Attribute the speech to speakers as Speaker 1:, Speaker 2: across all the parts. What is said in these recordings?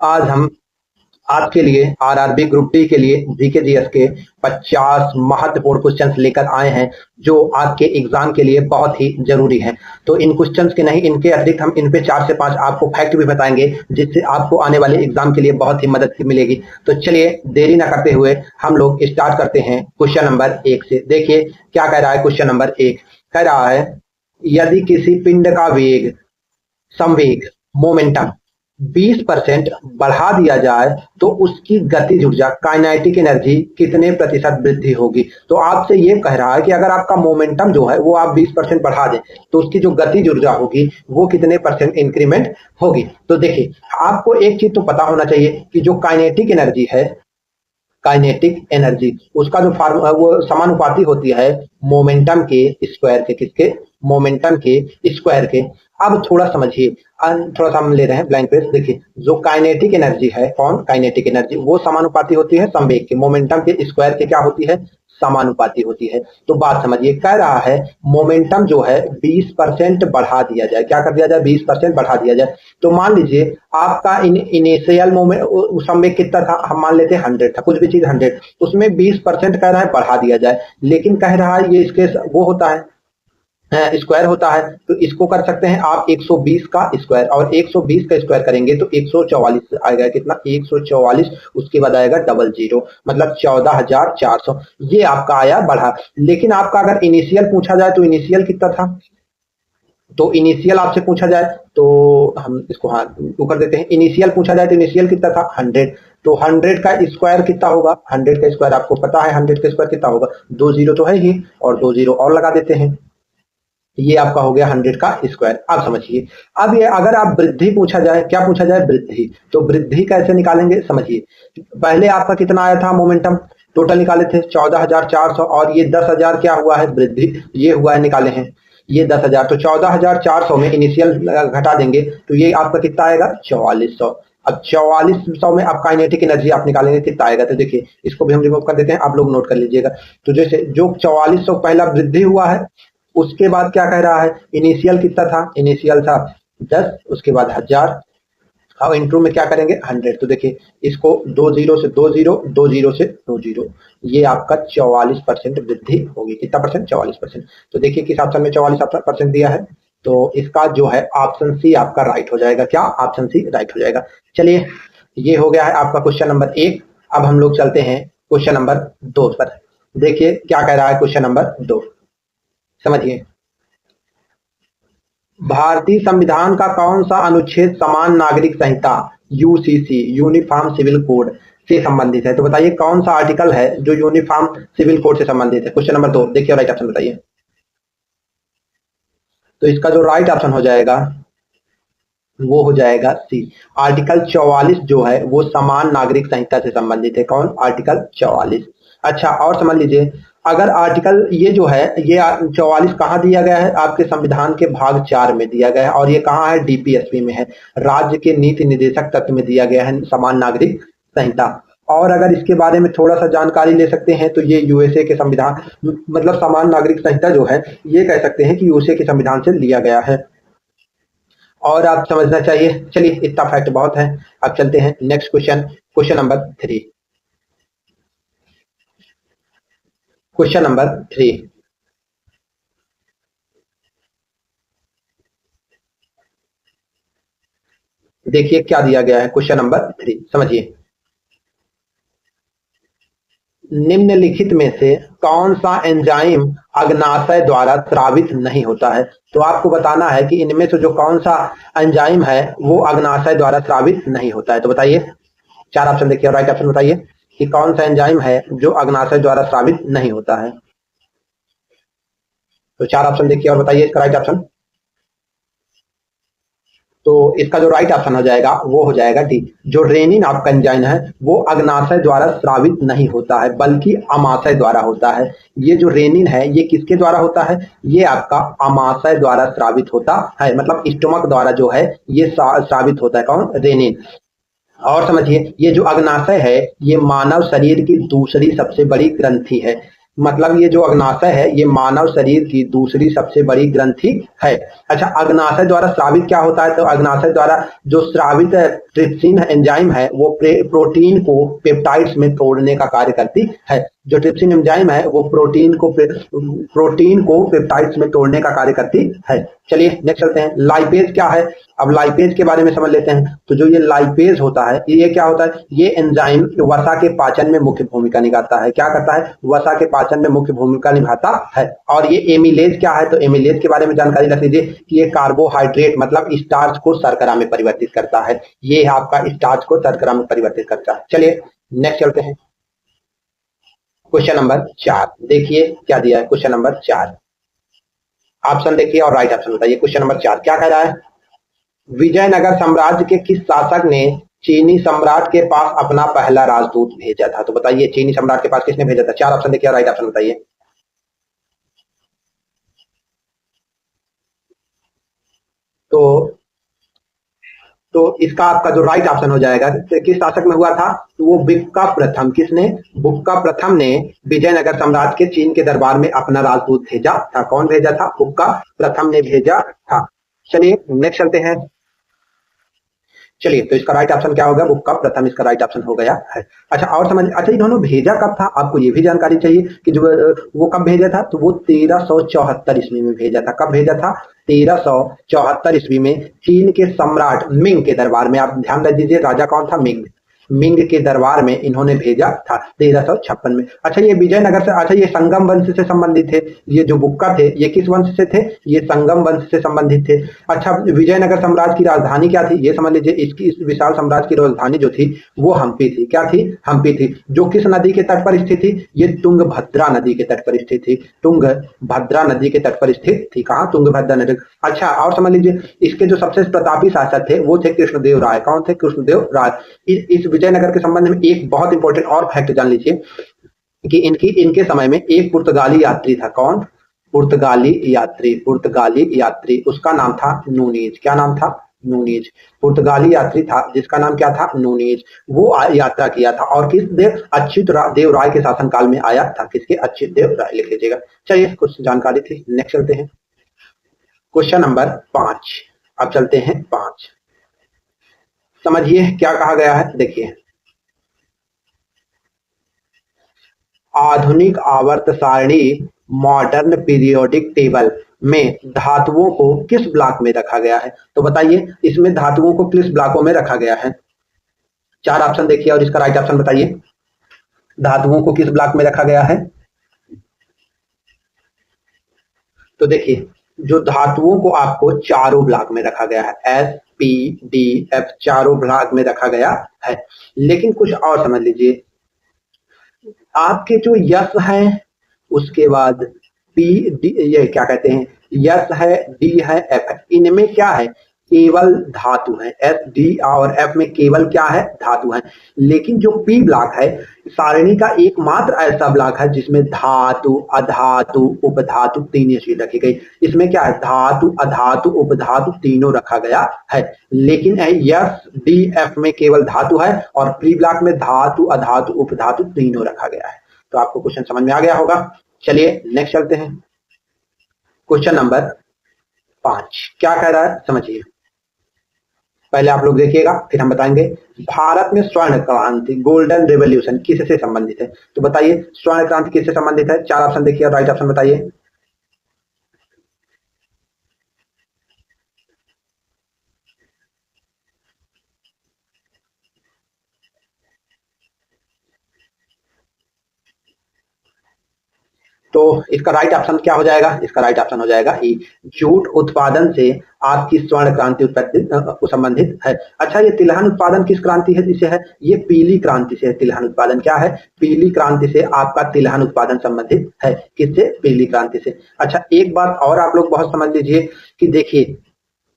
Speaker 1: आज हम आपके लिए आरआरबी ग्रुप डी के लिए जीके जीएस के 50 महत्वपूर्ण क्वेश्चंस लेकर आए हैं जो आपके एग्जाम के लिए बहुत ही जरूरी हैं। तो इन क्वेश्चंस के नहीं, इनके अतिरिक्त हम इन पे 4 से 5 आपको फैक्ट भी बताएंगे जिससे आपको आने वाले एग्जाम के लिए बहुत ही मदद मिलेगी। तो चलिए देरी ना करते हुए हम लोग स्टार्ट करते हैं क्वेश्चन नंबर 1 से। देखिए क्या कह रहा है क्वेश्चन नंबर 1। कह रहा है यदि किसी पिंड का वेग संवेग मोमेंटम 20% बढ़ा दिया जाए तो उसकी गतिज ऊर्जा काइनेटिक एनर्जी कितने प्रतिशत वृद्धि होगी। तो आपसे ये कह रहा है कि अगर आपका मोमेंटम जो है वो आप 20% बढ़ा दें तो उसकी जो गतिज ऊर्जा होगी वो कितने परसेंट इंक्रीमेंट होगी। तो देखिए आपको एक चीज तो पता होना चाहिए कि जो काइनेटिक एनर्जी है, काइनेटिक एनर्जी उसका जो फार्मूला वो समानुपाती होती है मोमेंटम के स्क्वायर के। किसके? मोमेंटम के स्क्वायर के। अब थोड़ा समझिए, थोड़ा सा हम ले रहे हैं ब्लैंक पेज। देखिए जो काइनेटिक एनर्जी है, कौन? काइनेटिक एनर्जी वो समानुपाती होती है संवेग के। मोमेंटम के स्क्वायर के क्या होती है? समानुपाती होती है। तो बात समझिए, कह रहा है मोमेंटम जो है 20% बढ़ा दिया जाए। क्या कर दिया जाए? 20% बढ़ा दिया जाए। तो मान लीजिए आपका इनिशियल मोमेंट संवेग कितना था, हम मान लेते हैं 100 था, कुछ भी चीज 100, उसमें 20% कह रहा है बढ़ा दिया जाए। लेकिन कह रहा है ये इसके वो होता है स्क्वायर होता है। तो इसको कर सकते हैं आप 120 का स्क्वायर, और 120 का स्क्वायर करेंगे तो 144 आएगा। कितना? 144। उसके बाद आएगा 00, मतलब 14,400। ये आपका आया बढ़ा। लेकिन आपका अगर इनिशियल पूछा जाए तो इनिशियल कितना था? तो इनिशियल आपसे पूछा जाए तो हम इसको हाँ वो कर देते हैं। इनिशियल पूछा जाए तो इनिशियल कितना था? 100। तो 100 का स्क्वायर कितना होगा? 100 का स्क्वायर आपको पता है 100 का स्क्वायर कितना होगा? 2 जीरो तो है ही, और 2 जीरो और लगा देते हैं। ये आपका हो गया 100 का स्क्वायर। अब समझिए, अब ये अगर आप वृद्धि पूछा जाए, क्या पूछा जाए? वृद्धि। तो वृद्धि कैसे निकालेंगे समझिए। पहले आपका कितना आया था मोमेंटम? टोटल निकाले थे 14,400, और ये 10,000 क्या हुआ है? वृद्धि। ये हुआ है, निकाले हैं ये 10,000। तो 14,400 में इनिशियल घटा देंगे तो ये आपका कितना आएगा? 4400। अब 4400 में आप काइनेटिक एनर्जी आप निकालेंगे कितना आएगा? तो देखिए इसको भी हम रिमूव कर देते हैं, आप लोग नोट कर लीजिएगा। तो जैसे जो 4400 पहला वृद्धि हुआ है, उसके बाद क्या कह रहा है? इनिशियल कितना था? इनिशियल था 10, उसके बाद 1000, अब इंटू में क्या करेंगे? 100। तो देखिए इसको 2 जीरो से 2 जीरो, 2 जीरो से 2 जीरो, ये आपका 44% वृद्धि होगी। कितना परसेंट? 44%। तो देखिए किस ऑप्शन में 44% दिया है, तो इसका जो है ऑप्शन सी आपका राइट हो जाएगा। क्या? ऑप्शन सी राइट हो जाएगा। चलिए ये हो गया है आपका क्वेश्चन नंबर 1। अब हम लोग चलते हैं क्वेश्चन नंबर 2 पर। देखिए क्या कह रहा है क्वेश्चन नंबर 2, समझिए। भारतीय संविधान का कौन सा अनुच्छेद समान नागरिक संहिता यूसीसी यूनिफॉर्म सिविल कोड से संबंधित है? तो बताइए कौन सा आर्टिकल है जो यूनिफॉर्म सिविल कोड से संबंधित है? क्वेश्चन नंबर 2 देखिए, राइट ऑप्शन बताइए। तो इसका जो राइट ऑप्शन हो जाएगा वो हो जाएगा सी। आर्टिकल 44 जो है वो समान नागरिक संहिता से संबंधित है। कौन? आर्टिकल 44। अच्छा और समझ लीजिए, अगर आर्टिकल ये जो है ये 44 कहाँ दिया गया है? आपके संविधान के भाग 4 में दिया गया है, और ये कहाँ है? डीपीएसपी में है, राज्य के नीति निर्देशक तत्व में दिया गया है समान नागरिक संहिता। और अगर इसके बारे में थोड़ा सा जानकारी ले सकते हैं तो ये यूएसए के संविधान, मतलब समान नागरिक संहिता जो है ये कह सकते हैं कि यूएसए के संविधान से लिया गया है, और आप समझना चाहिए। चलिए इतना फैक्ट बहुत है। अब चलते हैं next question, question number 3। Question number 3, देखिए क्या दिया गया है क्वेश्चन नंबर 3, समझिए। निम्नलिखित में से कौन सा एंजाइम अग्नाशय द्वारा स्रावित नहीं होता है? तो आपको बताना है कि इनमें से जो कौन सा एंजाइम है वो अग्नाशय द्वारा स्रावित नहीं होता है। तो बताइए, 4 ऑप्शन देखिए और राइट ऑप्शन बताइए कि कौन सा एंजाइम है जो अग्नाशय द्वारा स्रावित नहीं होता है। तो 4 ऑप्शन देखिए और बताइए इसका राइट ऑप्शन। तो इसका जो राइट ऑप्शन हो जाएगा वो हो जाएगा डी। जो रेनिन आपका एंजाइम है वो अग्नाशय द्वारा स्रावित नहीं होता है बल्कि अमाशय द्वारा होता है। ये जो रेनिन है ये किसके द्वारा होता है? ये आपका अमाशय द्वारा स्रावित होता है, मतलब स्टोमक द्वारा जो है ये स्रावित होता है। कौन? रेनिन। और समझिए ये जो अग्नाशय है ये मानव शरीर की दूसरी सबसे बड़ी ग्रंथि है। मतलब ये जो अग्नाशय है ये मानव शरीर की दूसरी सबसे बड़ी ग्रंथि है। अच्छा, अग्नाशय द्वारा स्रावित क्या होता है? तो अग्नाशय द्वारा जो स्रावित ट्रिप्सिन एंजाइम है वो प्रोटीन को पेप्टाइड्स में तोड़ने का कार्य करती है। जो ट्रिप्सिन एंजाइम है वो प्रोटीन को पेप्टाइड्स में तोड़ने का कार्य करती है। चलिए नेक्स्ट चलते हैं। लाइपेज क्या है? अब लाइपेज के बारे में समझ लेते हैं। तो जो ये लाइपेज होता है ये क्या होता है? ये एंजाइम वसा के पाचन में मुख्य भूमिका निभाता है। क्या करता है? वसा के पाचन में मुख्य भूमिका निभाता है। और ये एमिलेज क्या है? तो एमिलेज के बारे में जानकारी रख लीजिए कि ये कार्बोहाइड्रेट मतलब स्टार्च को शर्करा में परिवर्तित करता है। ये आपका स्टार्च को शर्करा में परिवर्तित करता है। चलिए नेक्स्ट चलते हैं। क्वेश्चन नंबर 4 देखिए क्या दिया है। क्वेश्चन नंबर 4 ऑप्शन देखिए और राइट ऑप्शन बताइए। क्वेश्चन नंबर 4 क्या कह रहा है? विजयनगर साम्राज्य के किस शासक ने चीनी सम्राट के पास अपना पहला राजदूत भेजा था? तो बताइए चीनी सम्राट के पास किसने भेजा था? 4 ऑप्शन देखिए और राइट ऑप्शन बताइए। तो इसका आपका जो राइट ऑप्शन हो जाएगा किस शासक में हुआ था? तो वो बुक्का प्रथम। किसने? बुक्का प्रथम ने विजयनगर साम्राज्य के चीन के दरबार में अपना राजदूत भेजा था। कौन भेजा था? बुक्का प्रथम ने भेजा था। चलिए नेक्स्ट चलते हैं। चलिए तो इसका राइट ऑप्शन क्या होगा? बुक्का प्रथम इसका राइट ऑप्शन हो गया है। अच्छा और समझ, अच्छा इन्होंने भेजा कब था? आपको ये भी जानकारी चाहिए कि जो वो कब भेजा था? तो वो 1374 ईस्वी में भेजा था। कब भेजा था? 1374 ईस्वी में चीन के सम्राट मिंग के दरबार में। आप ध्यान रख दीजिए राजा कौन था? मिंग। मिंग के दरबार में इन्होंने भेजा था 1356 में। अच्छा ये विजयनगर से, अच्छा ये संगम वंश से संबंधित थे। ये जो बुक्का थे ये किस वंश से थे? ये संगम वंश से संबंधित थे। अच्छा विजयनगर साम्राज्य की राजधानी क्या थी? ये समझ लीजिए इसकी, इस विशाल साम्राज्य की राजधानी जो थी वो हम्पी थी। क्या थी? हम्पी थी। जो किस नदी के तट पर स्थित थी? ये तुंगभद्रा नदी के तट पर स्थित थी। तुंगभद्रा नदी के तट पर स्थित थी। कहाँ? तुंगभद्रा नदी। अच्छा और समझ लीजिए इसके जो सबसे प्रतापी शासक थे वो थे कृष्णदेव राय। कौन थे? कृष्णदेव राय। इस विजयनगर के संबंध में एक बहुत इंपॉर्टेंट और फैक्ट जान लीजिए कि इनके समय में एक पुर्तगाली यात्री था। कौन? पुर्तगाली यात्री उसका नाम था नूनीज। क्या नाम था? नूनीज। पुर्तगाली यात्री था जिसका नाम क्या था? नूनीज। वो यात्रा किया था और किस देव? अच्युत देव राय के शासनकाल में आया था। किसके? अच्युत देव राय लिख लीजिएगा। चलिए कुछ जानकारी थी। नेक्स्ट चलते हैं। Question number 5। अब चलते हैं 5। समझिए क्या कहा गया है। देखिए आधुनिक आवर्त सारणी मॉडर्न पीरियोडिक टेबल में धातुओं को किस ब्लॉक में रखा गया है? तो बताइए इसमें धातुओं को किस ब्लॉकों में रखा गया है? 4 ऑप्शन देखिए और इसका राइट ऑप्शन बताइए। धातुओं को किस ब्लॉक में रखा गया है? तो देखिए जो धातुओं को आपको चारों ब्लॉक में रखा गया है, एस पी डी एफ, चारों ब्लॉक में रखा गया है। लेकिन कुछ और समझ लीजिए, आपके जो यस है उसके बाद पी डी, ये क्या कहते हैं, यस है, डी है, एफ है, इनमें क्या है? केवल धातु है। एस डी और एफ में केवल क्या है? धातु है। लेकिन जो पी ब्लॉक है सारणी का एकमात्र ऐसा ब्लॉक है जिसमें धातु, अधातु, उपधातु तीनों चीज रखी गई। इसमें क्या है? धातु, अधातु, उपधातु तीनों रखा गया है। लेकिन यस डी एफ में केवल धातु है और पी ब्लॉक में धातु, अधातु, उपधातु तीनों रखा गया है। तो आपको क्वेश्चन समझ में आ गया होगा। चलिए नेक्स्ट चलते हैं। क्वेश्चन नंबर 5 क्या कह रहा है समझिए। पहले आप लोग देखिएगा फिर हम बताएंगे। भारत में स्वर्ण क्रांति, गोल्डन रेवोल्यूशन किससे संबंधित है? तो बताइए स्वर्ण क्रांति किससे संबंधित है? 4 ऑप्शन देखिए और राइट ऑप्शन बताइए। तो इसका राइट ऑप्शन क्या हो जाएगा? इसका राइट ऑप्शन हो जाएगा ई, जूट उत्पादन से आपकी स्वर्ण क्रांति उत्पत्ति संबंधित है। अच्छा ये तिलहन उत्पादन किस क्रांति है से है? ये पीली क्रांति से है। तिलहन उत्पादन क्या है? पीली क्रांति से आपका तिलहन उत्पादन संबंधित है। किससे? पीली क्रांति से। अच्छा एक बात और आप लोग बहुत समझ लीजिए कि देखिए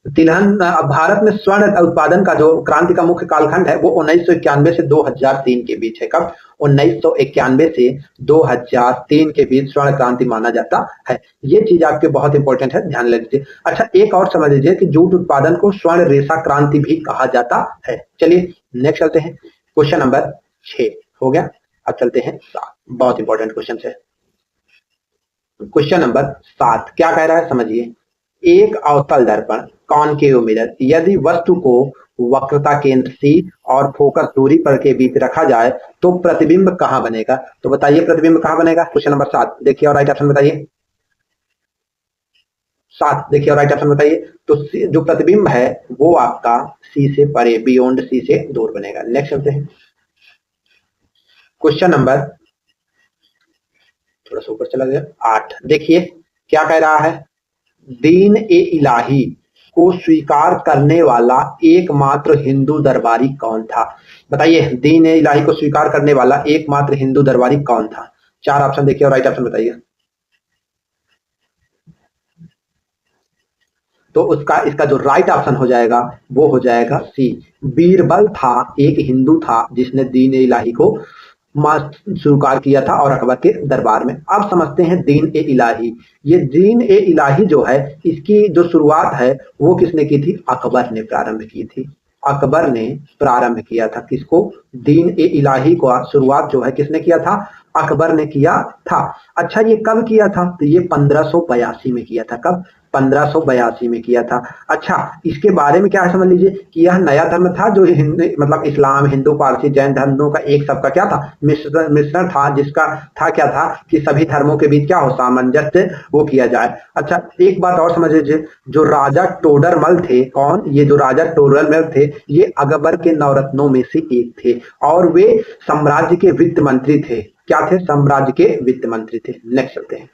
Speaker 1: तिलहन, भारत में स्वर्ण उत्पादन का जो क्रांति का मुख्य कालखंड है वो 1991 से 2003 के बीच है। कब? 1991 से 2003 के बीच स्वर्ण क्रांति माना जाता है। ये चीज आपके बहुत इंपॉर्टेंट है, ध्यान लीजिए। अच्छा एक और समझ लीजिए कि जूट उत्पादन को स्वर्ण रेशा क्रांति भी कहा जाता है। चलिए नेक्स्ट चलते हैं। क्वेश्चन नंबर 6 हो गया। अब चलते हैं 7, बहुत इंपॉर्टेंट क्वेश्चन है। क्वेश्चन नंबर 7 क्या कह रहा है समझिए। एक अवतल दर्पण कॉनकेव मिरर यदि वस्तु को वक्रता केंद्र सी और फोकस दूरी पर के बीच रखा जाए तो प्रतिबिंब कहाँ बनेगा? तो बताइए प्रतिबिंब कहाँ बनेगा? क्वेश्चन नंबर 7 देखिए और राइट ऑप्शन बताइए। 7 देखिए और राइट ऑप्शन बताइए। तो जो प्रतिबिंब है वो आपका सी से परे, बियॉन्ड सी से दूर बनेगा। नेक्स्ट चलते हैं। क्वेश्चन नंबर थोड़ा सा ऊपर चला गया 8 देखिए क्या कह रहा है। दीन ए इलाही को स्वीकार करने वाला एकमात्र हिंदू दरबारी कौन था? बताइए दीन ए इलाही को स्वीकार करने वाला एकमात्र हिंदू दरबारी कौन था? 4 ऑप्शन देखिए और राइट ऑप्शन बताइए। तो उसका इसका जो राइट ऑप्शन हो जाएगा वो हो जाएगा सी। बीरबल था, एक हिंदू था जिसने दीन ए इलाही को स्वीकार किया था और अकबर के दरबार में। अब समझते हैं दीन ए इलाही। ये दीन ए इलाही जो है इसकी जो शुरुआत है वो किसने की थी? अकबर ने प्रारंभ की थी। अकबर ने प्रारंभ किया था किसको? दीन ए इलाही को शुरुआत जो है किसने किया था? अकबर ने किया था। अच्छा ये कब किया था? तो ये 1582 में किया था। कब? 1582 में किया था। अच्छा इसके बारे में क्या है समझ लीजिए कि यह नया धर्म था जो मतलब इस्लाम, हिंदू, पारसी, जैन धर्मों का एक सबका क्या था? मिश्रण था, जिसका था क्या था कि सभी धर्मों के बीच क्या हो? सामंजस्य वो किया जाए। अच्छा एक बात और समझ लीजिए, जो राजा टोडरमल थे, कौन? ये जो राजा टोडरमल थे ये अकबर के नवरत्नों में से एक थे और वे साम्राज्य के वित्त मंत्री थे। क्या थे? साम्राज्य के वित्त मंत्री थे। नेक्स्ट चलते हैं।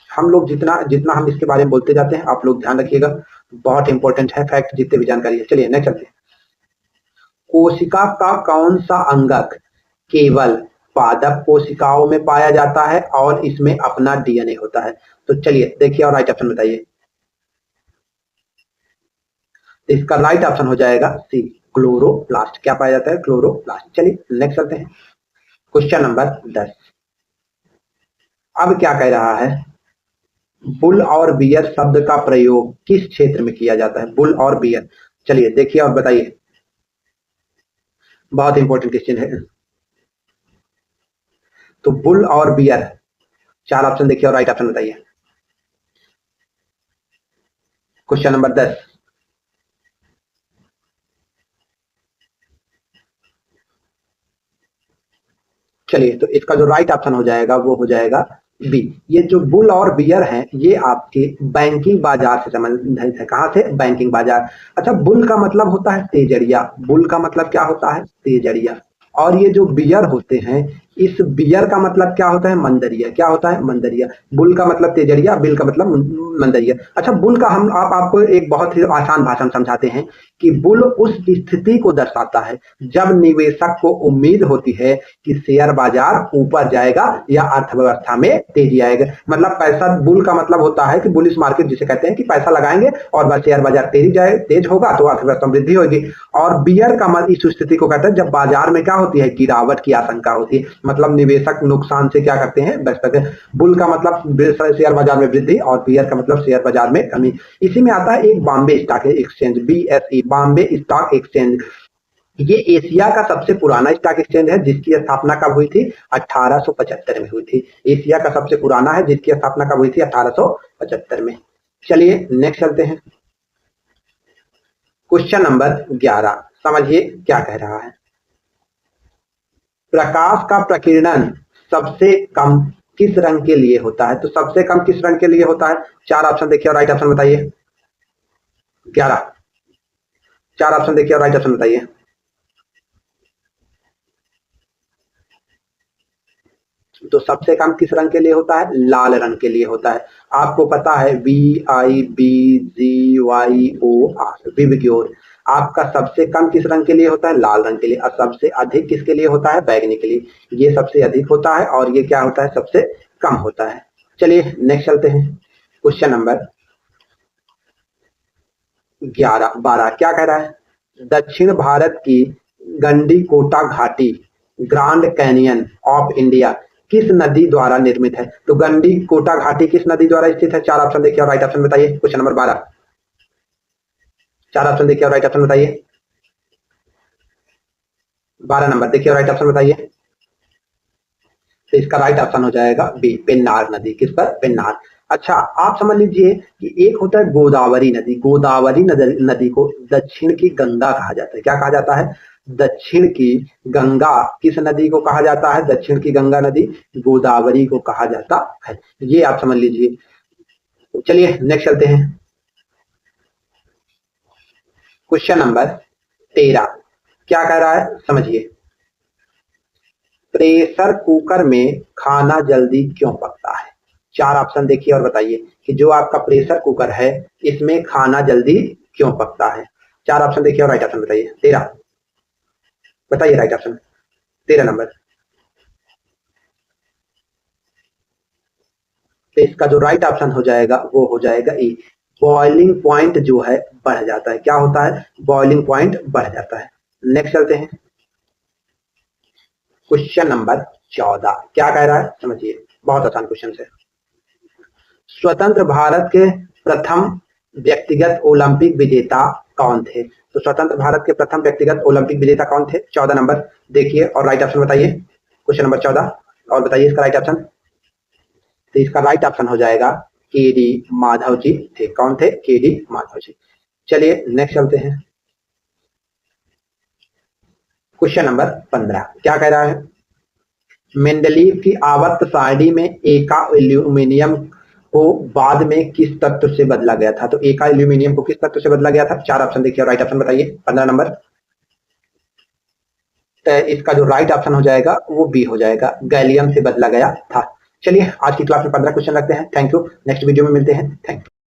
Speaker 1: हम लोग जितना जितना हम इसके बारे में बोलते जाते हैं आप लोग ध्यान रखिएगा, बहुत इंपॉर्टेंट है फैक्ट जितने भी जानकारी है। चलिए नेक्स्ट चलते हैं। कोशिका का कौन सा अंगक केवल पादप कोशिकाओं में पाया जाता है और इसमें अपना डीएनए होता है? तो चलिए देखिए और राइट ऑप्शन बताइए। इसका राइट ऑप्शन हो जाएगा सी, क्लोरोप्लास्ट। क्या पाया जाता है? क्लोरोप्लास्ट। चलिए नेक्स्ट चलते हैं। क्वेश्चन नंबर 10 अब क्या कह रहा है। बुल और बियर शब्द का प्रयोग किस क्षेत्र में किया जाता है? बुल और बियर, चलिए देखिए और बताइए। बहुत इंपॉर्टेंट क्वेश्चन है। तो बुल और बियर, 4 ऑप्शन देखिए और राइट ऑप्शन बताइए। क्वेश्चन नंबर 10 चलिए तो इसका जो राइट ऑप्शन हो जाएगा वो हो जाएगा बी। ये जो बुल और बियर हैं ये आपके बैंकिंग बाजार से संबंधित है। कहां से? बैंकिंग बाजार। अच्छा बुल का मतलब होता है तेजड़िया। बुल का मतलब क्या होता है? तेजड़िया। और ये जो बियर होते हैं, इस बियर का मतलब क्या होता है? मंदरिया। क्या होता है? मंदरिया। बुल का मतलब तेजड़िया, बिल का मतलब मंदरिया। अच्छा बुल का हम आप आपको एक बहुत ही आसान भाषा में समझाते हैं कि बुल उस स्थिति को दर्शाता है जब निवेशक को उम्मीद होती है कि शेयर बाजार ऊपर जाएगा या अर्थव्यवस्था में तेजी आएगा। मतलब पैसा, बुल का मतलब होता है कि बुलिश मार्केट जिसे कहते हैं कि पैसा लगाएंगे और बस शेयर बाजार तेज होगा तो अर्थव्यवस्था में वृद्धि होगी। और बियर का मतलब इस स्थिति को कहते हैं जब बाजार में क्या होती है? गिरावट की आशंका होती है। मतलब निवेशक नुकसान से क्या करते हैं? बच सकते हैं। बुल का मतलब शेयर बाजार में वृद्धि और बियर का मतलब शेयर बाजार में कमी। इसी में आता है एक Bombay stock exchange, BSE, Bombay stock exchange. ये एशिया का सबसे पुराना स्टॉक एक्सचेंज है जिसकी स्थापना कब हुई थी? 1875 में हुई थी। एशिया का सबसे पुराना है जिसकी स्थापना कब हुई थी? 1875 में। चलिए नेक्स्ट चलते हैं। क्वेश्चन नंबर 11 समझिए क्या कह रहा है। प्रकाश का प्रकीर्णन सबसे कम किस रंग के लिए होता है? तो सबसे कम किस रंग के लिए होता है? 4 ऑप्शन देखिए और राइट ऑप्शन बताइए। 11, 4 ऑप्शन देखिए और राइट ऑप्शन बताइए। तो सबसे कम किस रंग के लिए होता है? लाल रंग के लिए होता है। आपको पता है VIBGYOR, विबग्योर। आपका सबसे कम किस रंग के लिए होता है? लाल रंग के लिए। और सबसे अधिक किसके लिए होता है? बैगनी के लिए। ये सबसे अधिक होता है और ये क्या होता है? सबसे कम होता है। चलिए नेक्स्ट चलते हैं। क्वेश्चन नंबर 12 क्या कह रहा है। दक्षिण भारत की गंडीकोटा घाटी, ग्रांड कैनियन ऑफ इंडिया किस नदी द्वारा निर्मित है? तो गंडीकोटा घाटी किस नदी द्वारा स्थित है? 4 ऑप्शन देखिए और राइट ऑप्शन बताइए। क्वेश्चन नंबर 12, 4 ऑप्शन देखिए और राइट ऑप्शन बताइए। 12 नंबर देखिए और राइट ऑप्शन बताइए। तो इसका राइट ऑप्शन हो जाएगा बी, पेन्नार नदी। किस पर? पेन्नार। अच्छा, आप समझ लीजिए कि एक होता है गोदावरी नदी। गोदावरी नदी को दक्षिण की गंगा कहा जाता है। क्या कहा जाता है? दक्षिण की गंगा। किस नदी को कहा जाता है दक्षिण की गंगा नदी? गोदावरी को कहा जाता है। ये आप समझ लीजिए। चलिए नेक्स्ट चलते हैं। क्वेश्चन नंबर 13 क्या कह रहा है समझिए। प्रेशर कुकर में खाना जल्दी क्यों पकता है? 4 ऑप्शन देखिए और बताइए कि जो आपका प्रेशर कुकर है इसमें खाना जल्दी क्यों पकता है। 4 ऑप्शन देखिए और राइट ऑप्शन बताइए। 13 बताइए राइट ऑप्शन। 13 नंबर। तो इसका जो राइट ऑप्शन हो जाएगा वो हो जाएगा ई, बॉइलिंग पॉइंट जो है बढ़ जाता है। क्या होता है? बॉइलिंग पॉइंट बढ़ जाता है। नेक्स्ट चलते हैं। क्वेश्चन नंबर 14 क्या कह रहा है समझिए। बहुत आसान क्वेश्चन है। स्वतंत्र भारत के प्रथम व्यक्तिगत ओलंपिक विजेता कौन थे? तो स्वतंत्र भारत के प्रथम व्यक्तिगत ओलंपिक विजेता कौन थे? 14 नंबर देखिए और राइट ऑप्शन बताइए। क्वेश्चन नंबर 14 और बताइए इसका राइट ऑप्शन। तो इसका राइट ऑप्शन हो जाएगा के डी माधव जी थे। कौन थे? के डी माधव जी। चलिए नेक्स्ट चलते हैं। क्वेश्चन नंबर 15 क्या कह रहा है। मेंडलीव की आवर्त सारणी में एका एल्यूमिनियम को बाद में किस तत्व से बदला गया था? तो एका एल्यूमिनियम को किस तत्व से बदला गया था? 4 ऑप्शन देखिए और राइट ऑप्शन बताइए। 15 नंबर। तो इसका जो राइट ऑप्शन हो जाएगा वो बी हो जाएगा, गैलियम से बदला गया था। चलिए आज की क्लास में 15 क्वेश्चन रखते हैं। Thank you. नेक्स्ट वीडियो में मिलते हैं। Thank you.